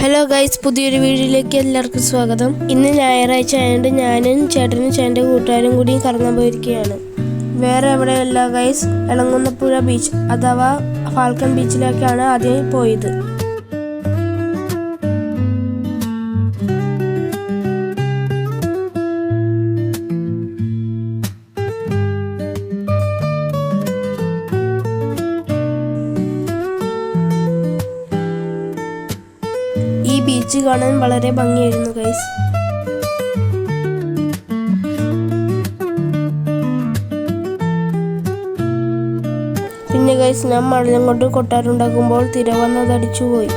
Hello guys, പുതിയൊരു വീഡിയോയിലേക്ക് എല്ലാവർക്കും സ്വാഗതം. ഇന്ന് ഞായറാഴ്ച ആയതുകൊണ്ട് ഞാനും ചേട്ടനും ചേട്ടൻ്റെ കൂട്ടുകാരും കൂടി കറങ്ങാൻ പോയിരിക്കുകയാണ്. വേറെ എവിടെയല്ല ഗൈസ്, എളങ്ങുന്നപ്പുഴ ബീച്ച് അഥവാ ഫാൽക്കൺ ബീച്ചിലേക്കാണ് ആദ്യം പോയത്. ഈ ബീച്ച് കാണാൻ വളരെ ഭംഗിയായിരുന്നു ഗൈസ്. പിന്നെ ഗൈസ്, ഞാൻ മഴയും കൊണ്ട് കൊട്ടാരുണ്ടാക്കുമ്പോൾ തിര വന്നതടിച്ചുപോയി.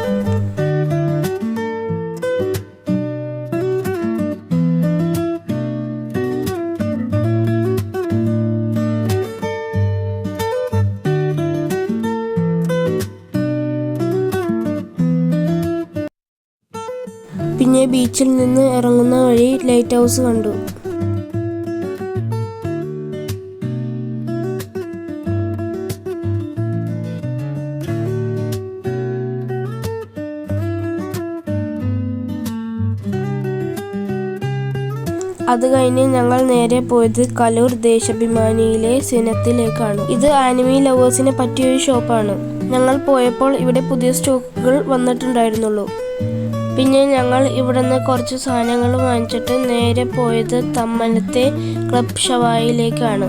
പിന്നെ ബീച്ചിൽ നിന്ന് ഇറങ്ങുന്ന വഴി ലൈറ്റ് ഹൗസ് കണ്ടു. അത് കഴിഞ്ഞ് ഞങ്ങൾ നേരെ പോയത് കലൂർ ദേശാഭിമാനിയിലെ സിനത്തിലേക്കാണ്. ഇത് ആനിമി ലവേഴ്സിനെ പറ്റിയൊരു ഷോപ്പാണ്. ഞങ്ങൾ പോയപ്പോൾ ഇവിടെ പുതിയ സ്റ്റോക്കുകൾ വന്നിട്ടുണ്ടായിരുന്നുള്ളൂ. പിന്നെ ഞങ്ങൾ ഇവിടെ നിന്ന് കുറച്ച് സാധനങ്ങൾ വാങ്ങിച്ചിട്ട് നേരെ പോയത് തമ്മനത്തെ ക്ലബ് ഷവായിലേക്കാണ്.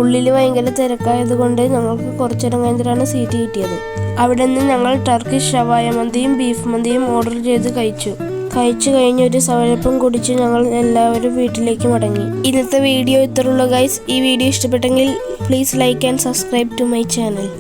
ഉള്ളിൽ ഭയങ്കര തിരക്കായത് കൊണ്ട് ഞങ്ങൾക്ക് കുറച്ചിടം കഴിഞ്ഞിട്ടാണ് സീറ്റ് കിട്ടിയത്. അവിടെ നിന്ന് ഞങ്ങൾ ടർക്കിഷ് ഷവായ മന്തിയും ബീഫ് മന്തിയും ഓർഡർ ചെയ്ത് കഴിച്ചു കഴിഞ്ഞ് ഒരു സവലപ്പം കുടിച്ച് ഞങ്ങൾ എല്ലാവരും വീട്ടിലേക്ക് മടങ്ങി. ഇന്നത്തെ വീഡിയോ ഇത്രയുള്ളൂ ഗൈസ്. ഈ വീഡിയോ ഇഷ്ടപ്പെട്ടെങ്കിൽ please like and subscribe to my channel.